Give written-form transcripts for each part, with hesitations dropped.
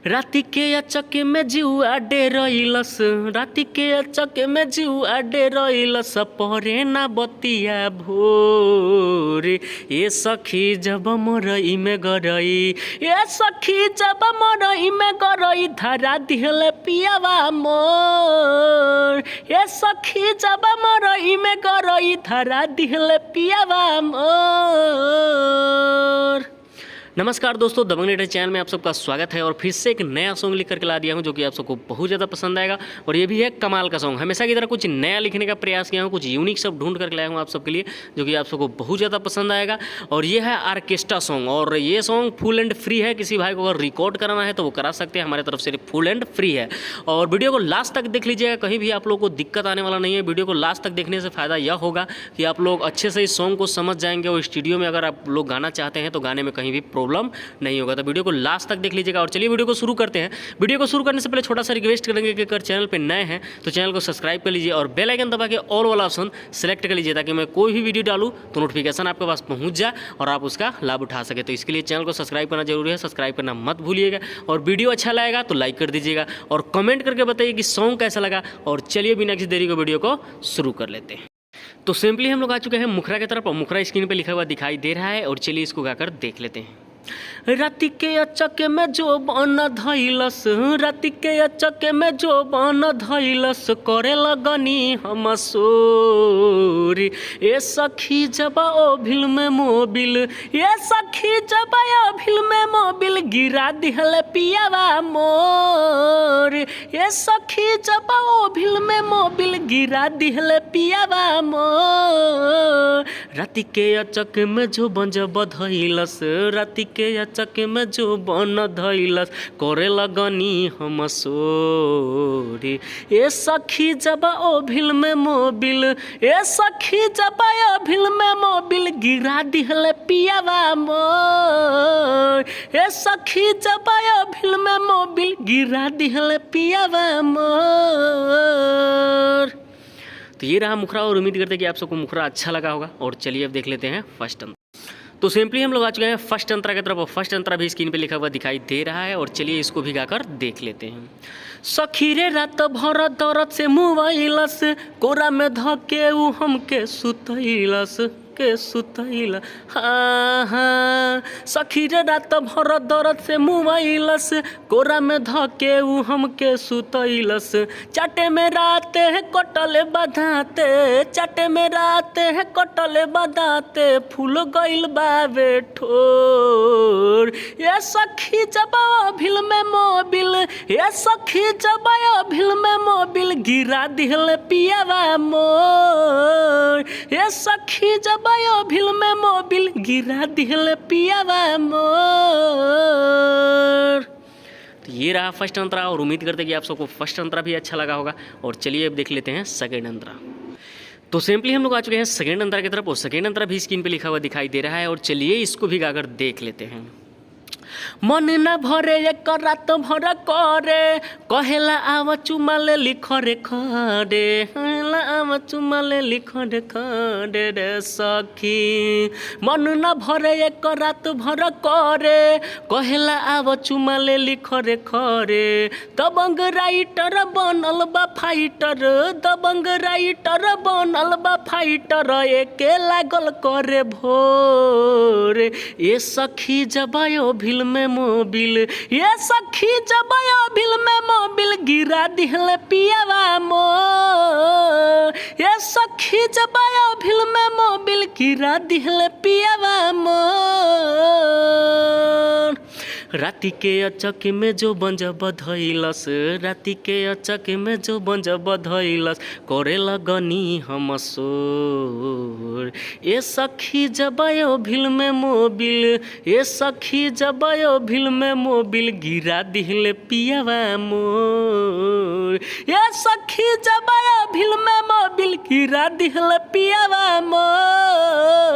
राति के अचके में जीवा डेरइलस, राति के अचके में जीवा डेरइलस, पहरे ना बतिया भोर। ए सखी जब मरई में गरई, ए सखी जब मरई में गरई, धरा दिहले पियावा मोर। ए सखी जब मरई में गरई, धरा दिहले पियावा मोर। नमस्कार दोस्तों, दबंग नेटर चैनल में आप सबका स्वागत है। और फिर से एक नया सॉन्ग लिख करके ला दिया हूं जो कि आप सबको बहुत ज़्यादा पसंद आएगा। और ये भी है कमाल का सॉन्ग। हमेशा की तरह कुछ नया लिखने का प्रयास किया हूं, कुछ यूनिक सब ढूंढ करके लाया हूं आप सबके लिए जो कि आप सबको बहुत ज़्यादा पसंद आएगा। और ये है ऑर्केस्ट्रा सॉन्ग, और ये सॉन्ग फुल एंड फ्री है। किसी भाई को अगर रिकॉर्ड कराना है तो वो करा सकते हैं, हमारे तरफ से फुल एंड फ्री है। और वीडियो को लास्ट तक देख लीजिएगा, कहीं भी आप लोग को दिक्कत आने वाला नहीं है। वीडियो को लास्ट तक देखने से फ़ायदा यह होगा कि आप लोग अच्छे से इस सॉन्ग को समझ जाएंगे। और स्टूडियो में अगर आप लोग गाना चाहते हैं तो गाने में कहीं भी प्रॉब्लम नहीं होगा। तो वीडियो को लास्ट तक देख लीजिएगा। और चलिए वीडियो को शुरू करते हैं। वीडियो को शुरू करने से पहले छोटा सा रिक्वेस्ट करेंगे कि अगर चैनल पे नए हैं तो चैनल को सब्सक्राइब कर लीजिए और बेल आइकन दबा के ऑल वाला ऑप्शन सेलेक्ट कर लीजिए, ताकि मैं कोई भी वीडियो डालूं तो नोटिफिकेशन आपके पास पहुंच जाए और आप उसका लाभ उठा सके। तो इसके लिए चैनल को सब्सक्राइब करना जरूरी है, सब्सक्राइब करना मत भूलिएगा। और वीडियो अच्छा लगेगा तो लाइक कर दीजिएगा और कमेंट करके बताइए कि सॉन्ग कैसा लगा। और चलिए बिना किसी देरी को वीडियो को शुरू कर लेते हैं। तो सिंपली हम लोग आ चुके हैं मुखरा की तरफ, और मुखरा स्क्रीन पर लिखा हुआ दिखाई दे रहा है। और चलिए इसको गाकर देख लेते हैं। राति के अचके में जो बन धइलस, राति के अचके में जो बन धइलस, करे लगनी हम सोर। ए सखी जब ओभिल में मोबिल, ए सखी जब ओभिल में मोबिल, गिरा दिहले पियावा मोर। ए सखी जब ओभिल में मोबिल, गिरा दिहले पियावा मोर। राति के अचके में जो बन धइलस, राति के अचके में जो बन धइलस, करे लगनी हम सोर। ए सखी जब ओभिल में मोबिल, ए सखी जब ओभिल में मोबिल, गिरा दिहले पियावा मोर। ए सखी जब ओभिल में मोबिल, गिरा दिहले पियावा मोर। तो ये रहा मुखरा, और उम्मीद करते हैं कि आप सबको मुखरा अच्छा लगा होगा। और चलिए अब देख लेते हैं फर्स्ट अंतरा। तो सिंपली हम लोग आ चुके हैं फर्स्ट अंतरा की तरफ, और फर्स्ट अंतरा भी स्क्रीन पे लिखा हुआ दिखाई दे रहा है। और चलिए इसको भी गाकर देख लेते हैं। सखी रे रात भर दर्द से मुआइलस, कोरा में धके उ हमके सुतइलस के सुतइला। हाँ हाँ, सखी रे रात भर दर्द से मुआइलस, कोरा में धके उ हमके सुतइलस। चाटे में रात है कटले बधाते, चाटे में रात है कटले बधाते, फूल गइल बावे ठोर। ये सखी जब ओभिल में मोबिल, ये सखी जब ओभिल में मोबिल, गिरा दिहले पियावा मोर। ये सखी जब ओभिल में मोबिल, गिरा दिहले पियावा मोर। तो ये रहा फर्स्ट अंतरा, और उम्मीद करते हैं कि आप सबको फर्स्ट अंतरा भी अच्छा लगा होगा। और चलिए अब देख लेते हैं सेकेंड अंतरा। तो सिंपली हम लोग आ चुके हैं सेकेंड अंतरा की तरफ, और सेकेंड अंतरा भी स्क्रीन पे लिखा हुआ दिखाई दे रहा है। और चलिए इसको भी गाकर देख लेते हैं। मन न भरे एक रात भर करे, कहेला आव चुमाले लिख रे खरे, कहेला आव चुमाले लिख रे खरे रे सखी। मन न भरे एक रात भर करे, कहेला आव चुमाले लिख रे खरे। दबंग राइटर बनल बा फाइटर, दबंग राइटर बनल बा फाइटर, एके लागल करे भोर। ए सखी जब ओभिल में मोबिल, ये सखी जब ओभिल में मोबिल, गिरा दिहले पियावा मोर। ये सखी जब ओभिल में मोबिल, गिरा दिहले पियावा मोर। राति के अचके में जो बंज बधइलस, राति के अचके में जो बंज बधइलस, करे लगनी हम सोर। ए सखी जब ओभिल में मोबिल, ए सखी जब ओभिल में मोबिल, गिरा दिहले पियावा मोर। ए सखी जब ओभिल में मोबिल, गिरा दिहले पियावा मोर।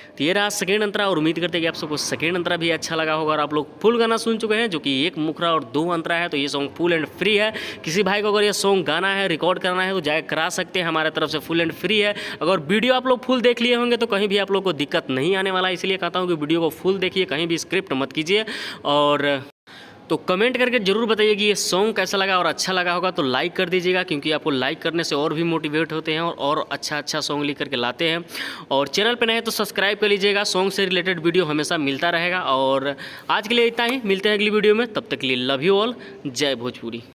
तो ये रहा सेकेंड अंतरा, और उम्मीद करते हैं कि आप सबको सेकेंड अंतरा भी अच्छा लगा होगा। और आप लोग फुल गाना सुन चुके हैं, जो कि एक मुखरा और दो अंतरा है। तो ये सॉन्ग फुल एंड फ्री है। किसी भाई को अगर ये सॉन्ग गाना है, रिकॉर्ड करना है, तो जाकर करा सकते हैं, हमारे तरफ से फुल एंड फ्री है। अगर वीडियो आप लोग फुल देख लिए होंगे तो कहीं भी आप लोग को दिक्कत नहीं आने वाला है। इसलिए कहता हूँ कि वीडियो को फुल देखिए, कहीं भी स्क्रिप्ट मत कीजिए। और तो कमेंट करके ज़रूर बताइए कि ये सॉन्ग कैसा लगा, और अच्छा लगा होगा तो लाइक कर दीजिएगा, क्योंकि आपको लाइक करने से और भी मोटिवेट होते हैं और अच्छा अच्छा सॉन्ग लिख करके लाते हैं। और चैनल पे नए तो सब्सक्राइब कर लीजिएगा, सॉन्ग से रिलेटेड वीडियो हमेशा मिलता रहेगा। और आज के लिए इतना ही, मिलते हैं अगली वीडियो में, तब तक के लिए लव यू ऑल, जय भोजपुरी।